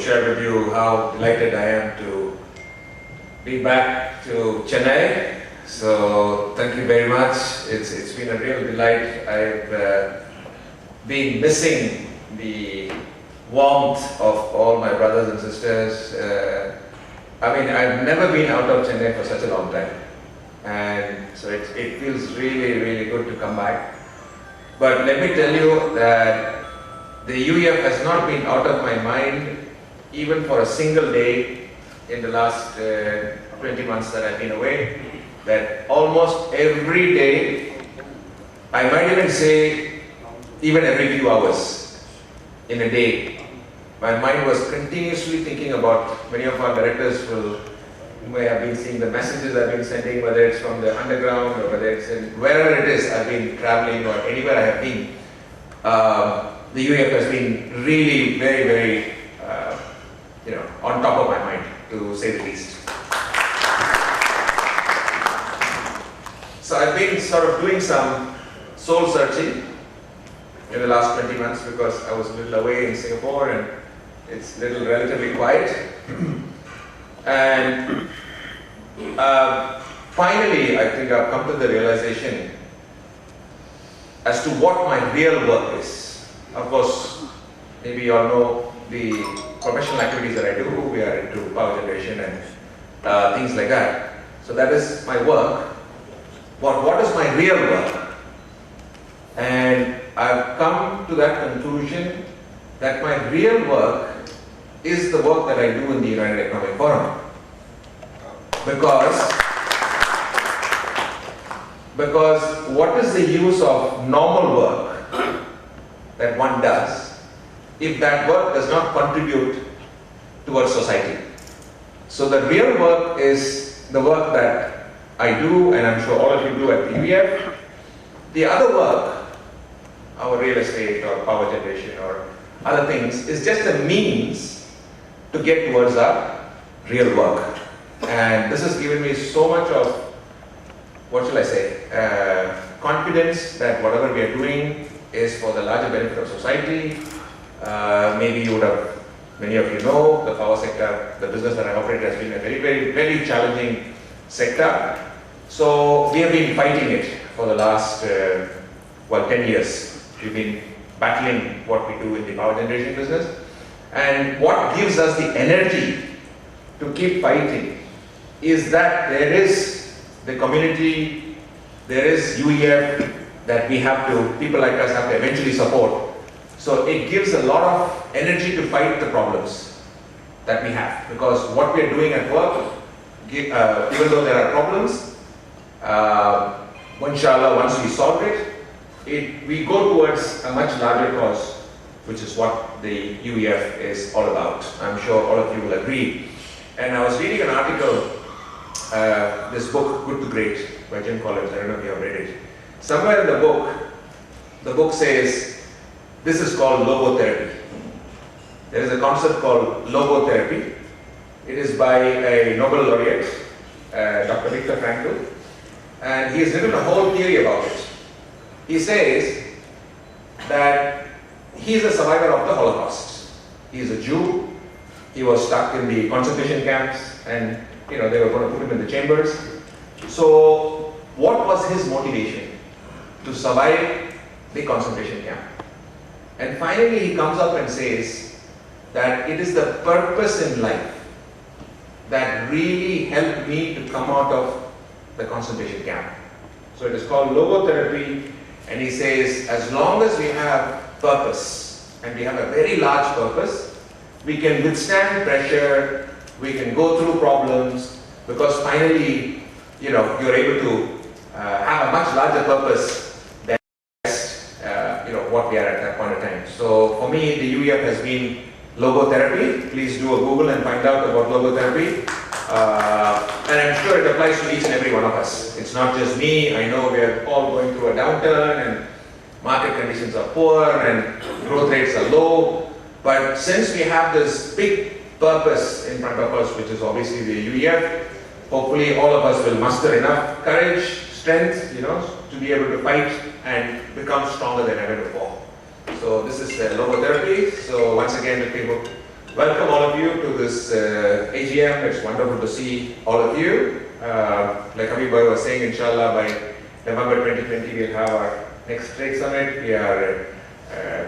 share with you how delighted I am to be back to Chennai. So thank you very much. It's been a real delight. I've been missing the warmth of all my brothers and sisters. I mean, I've never been out of Chennai for such a long time, and so it feels really, really good to come back. But let me tell you that the UEF has not been out of my mind even for a single day in the last 20 months that I've been away. That almost every day, I might even say even every few hours in a day, my mind was continuously thinking about, many of our directors may have been seeing the messages I've been sending, whether it's from the underground or whether it's wherever it is I've been traveling or anywhere I have been. The UEF has been really very, very, on top of my mind, to say the least. So I've been sort of doing some soul searching in the last 20 months because I was a little away in Singapore and it's a little relatively quiet. And finally, I think I've come to the realization as to what my real work is. Of course, maybe you all know the professional activities that I do. We are into power generation and things like that. So that is my work. But what is my real work? And I've come to that conclusion that my real work is the work that I do in the United Economic Forum. Because what is the use of normal work that one does if that work does not contribute towards society? So the real work is the work that I do, and I'm sure all of you do at the UEF. The other work, our real estate or power generation or other things, is just a means to get towards our real work. And this has given me so much of, what shall I say, confidence that whatever we are doing is for the larger benefit of society. Maybe you would have, many of you know, the power sector, the business that I operate has been a very, very, very challenging sector. So we have been fighting it for the last, 10 years. We've been battling what we do in the power generation business. And what gives us the energy to keep fighting is that there is the community, there is UEF that we have to, people like us have to eventually support. So it gives a lot of energy to fight the problems that we have. Because what we are doing at work, even though there are problems, inshallah, once we solve it, we go towards a much larger cause, which is what the UEF is all about. I'm sure all of you will agree. And I was reading an article, this book, Good to Great, by Jim Collins. I don't know if you have read it. Somewhere in the book says, this is called logotherapy. There is a concept called logotherapy. It is by a Nobel laureate, Dr. Viktor Frankl, and he has written a whole theory about it. He says that he is a survivor of the Holocaust. He is a Jew. He was stuck in the concentration camps, and they were going to put him in the chambers. So, what was his motivation? To survive the concentration camp. And finally, he comes up and says that it is the purpose in life that really helped me to come out of the concentration camp. So it is called logotherapy, and he says as long as we have purpose, and we have a very large purpose, we can withstand pressure, we can go through problems, because finally, you're able to have a much larger purpose than what we are at that point of time. So for me, the UEF has been logotherapy. Please do a Google and find out about logotherapy. And I'm sure it applies to each and every one of us. It's not just me. I know we are all going through a downturn and market conditions are poor and growth rates are low. But since we have this big purpose in front of us, which is obviously the UEF, hopefully all of us will muster enough courage, strength, to be able to fight and become stronger than ever before. So this is logotherapy. So once again, if people Welcome all of you to this AGM. It's wonderful to see all of you. Like Ahmed was saying, inshallah, by November 2020, we'll have our next trade summit. We are,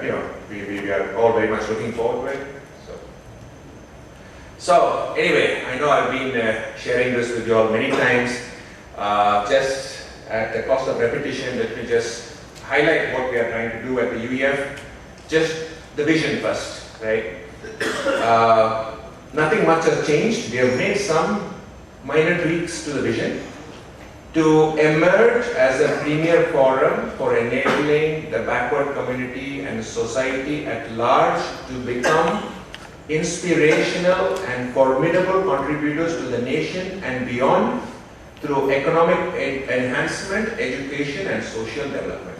we are all very much looking forward to it. So anyway, I know I've been sharing this with you all many times. Just at the cost of repetition, let me just highlight what we are trying to do at the UEF. Just the vision first, right? Nothing much has changed. We have made some minor tweaks to the vision to emerge as a premier forum for enabling the backward community and society at large to become inspirational and formidable contributors to the nation and beyond through economic enhancement, education and social development.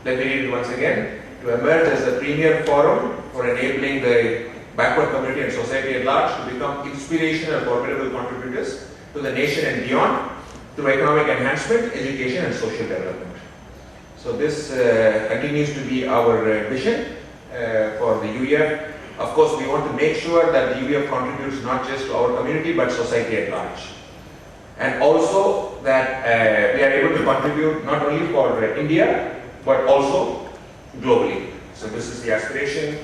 Let me read it once again. To emerge as a premier forum for enabling the backward community and society at large to become inspirational and formidable contributors to the nation and beyond through economic enhancement, education and social development. So this continues to be our vision for the UEF. Of course, we want to make sure that the UEF contributes not just to our community but society at large. And also that we are able to contribute not only for India but also globally. So this is the aspiration.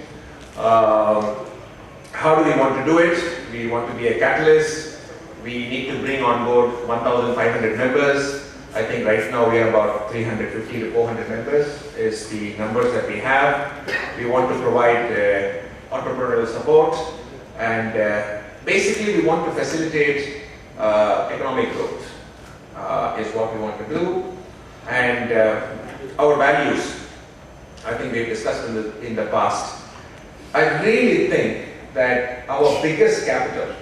How do we want to do it? We want to be a catalyst. We need to bring on board 1,500 members. I think right now we are about 350 to 400 members is the numbers that we have. We want to provide entrepreneurial support and basically we want to facilitate economic growth is what we want to do. And our values, I think we've discussed in the past. I really think that our biggest capital,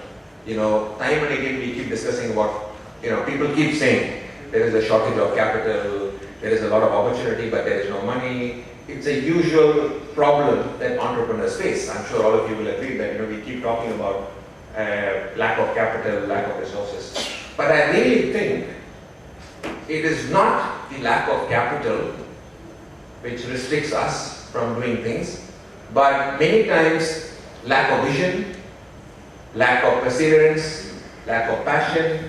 time and again we keep discussing about, people keep saying there is a shortage of capital, there is a lot of opportunity but there is no money. It's a usual problem that entrepreneurs face. I'm sure all of you will agree that we keep talking about lack of capital, lack of resources. But I really think it is not the lack of capital which restricts us from doing things, but many times lack of vision, lack of perseverance, lack of passion,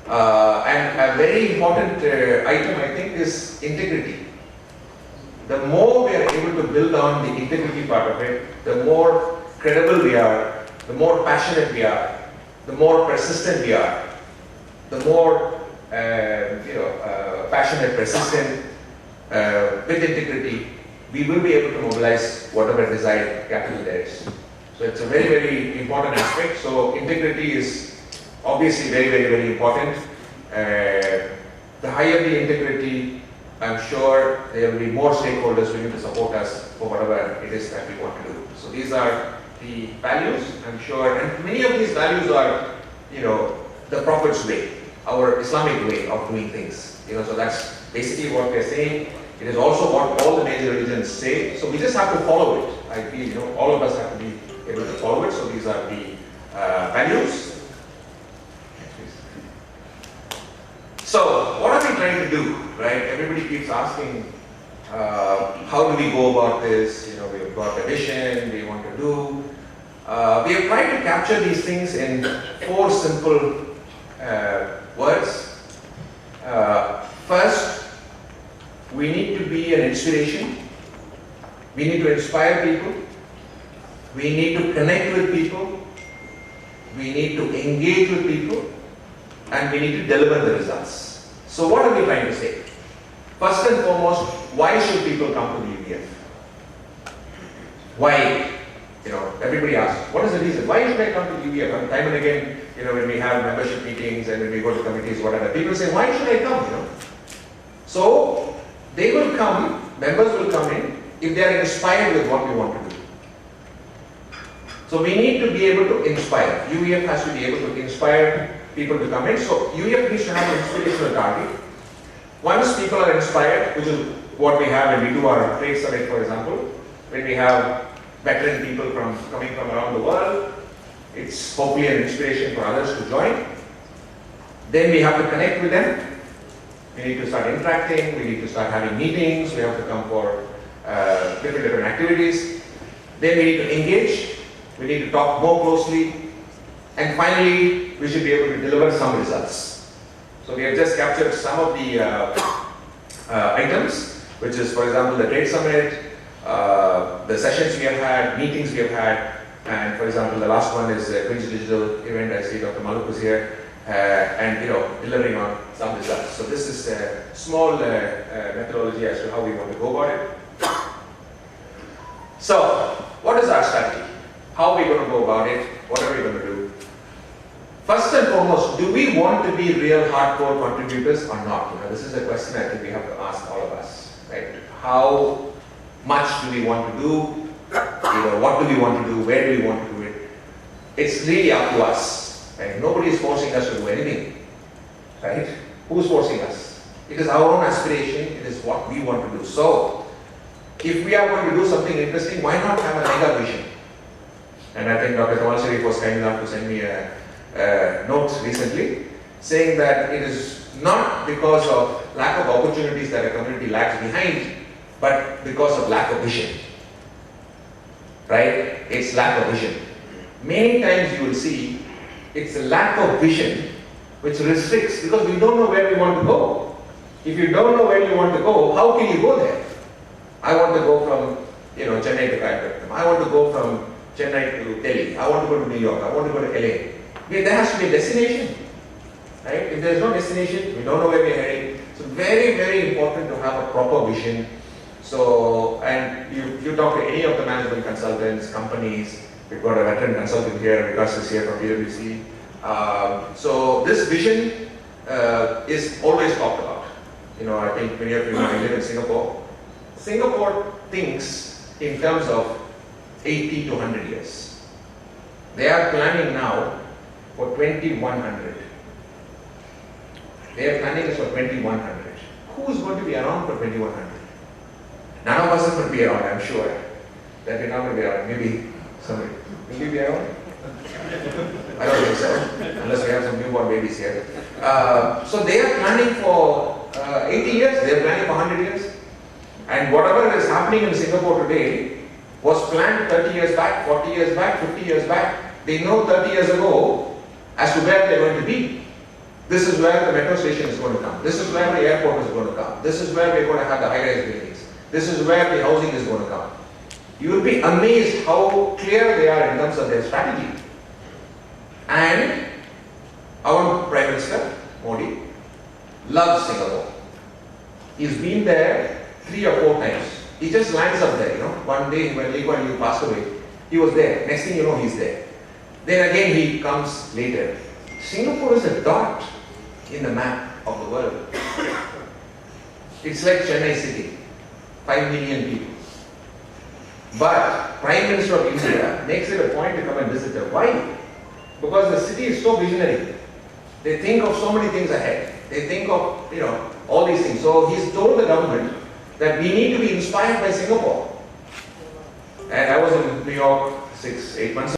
and a very important item I think is integrity. The more we are able to build on the integrity part of it, the more credible we are, the more passionate we are, the more persistent we are, the more passionate, persistent, with integrity, we will be able to mobilize whatever desired capital there is. So it's a very, very important aspect. So integrity is obviously very, very, very important. The higher the integrity, I'm sure there will be more stakeholders willing to support us for whatever it is that we want to do. So these are the values, I'm sure, and many of these values are, the Prophet's way, our Islamic way of doing things. So that's basically what we're saying. It is also what all the major religions say. So we just have to follow it. I feel, all of us have to be able to follow it. So these are the values. So what are we trying to do, right? Everybody keeps asking, how do we go about this? We've got a vision, we want to do. We have tried to capture these things in 4 simple words. First, we need to be an inspiration. We need to inspire people. We need to connect with people. We need to engage with people. And we need to deliver the results. So what are we trying to say? First and foremost, why should people come to the UEF? Why? Everybody asks, what is the reason? Why should I come to the UEF? And time and again, when we have membership meetings and when we go to committees, whatever, people say, why should I come? So they will come, members will come in if they are inspired with what we want to do. So we need to be able to inspire. UEF has to be able to inspire people to come in. So UEF needs to have an inspirational target. Once people are inspired, which is what we have when we do our trade summit, for example, when we have veteran people coming from around the world, it's hopefully an inspiration for others to join. Then we have to connect with them. We need to start interacting, we need to start having meetings, we have to come for different activities. Then we need to engage. We need to talk more closely. And finally, we should be able to deliver some results. So we have just captured some of the items, which is, for example, the trade summit, the sessions we have had, meetings we have had, and for example, the last one is the Queen's Digital event. I see Dr. Maluk was here, and delivering on some results. So this is a small methodology as to how we want to go about it. So, what is our strategy? How are we going to go about it? What are we going to do? First and foremost, do we want to be real hardcore contributors or not? This is a question I think we have to ask all of us, right? How much do we want to do? What do we want to do? Where do we want to do it? It's really up to us, right? Nobody is forcing us to do anything, right? Who's forcing us? It is our own aspiration. It is what we want to do. So, if we are going to do something interesting, why not have a mega vision? And I think Dr. Kamal Sharif was kind enough to send me a note recently saying that it is not because of lack of opportunities that a community lags behind, but because of lack of vision. Right? It's lack of vision. Many times you will see it's a lack of vision which restricts, because we don't know where we want to go. If you don't know where you want to go, how can you go there? I want to go from Chennai to Calcutta. I want to go from Chennai to Delhi. I want to go to New York. I want to go to LA. There has to be a destination, right? If there is no destination, we don't know where we are heading. So very, very important to have a proper vision. So, and you talk to any of the management consultants, companies. We've got a veteran consultant here, Vikas is here from PwC. So this vision is always talked about. I think many of you know I live in Singapore. Singapore thinks in terms of 80 to 100 years. They are planning now for 2100. They are planning this for 2100. Who is going to be around for 2100? None of us are going to be around, I'm sure. That we're not going to be around. Maybe somebody. Will you be around? I don't think so, unless we have some newborn babies here. So they are planning for 80 years, they are planning for 100 years. And whatever is happening in Singapore today was planned 30 years back, 40 years back, 50 years back. They know 30 years ago as to where they're going to be. This is where the metro station is going to come. This is where the airport is going to come. This is where we're going to have the high-rise buildings. This is where the housing is going to come. You will be amazed how clear they are in terms of their strategy. And our Prime Minister, Modi, loves Singapore. He's been there 3 or 4 times. He just lands up there, One day when Lee Kuan Yew passed away, he was there. Next thing you know, he's there. Then again he comes later. Singapore is a dot in the map of the world. It's like Chennai City, 5 million people. But Prime Minister of India makes it a point to come and visit her. Why? Because the city is so visionary. They think of so many things ahead. They think of, all these things. So he's told the government that we need to be inspired by Singapore. And I was in New York 6-8 months ago.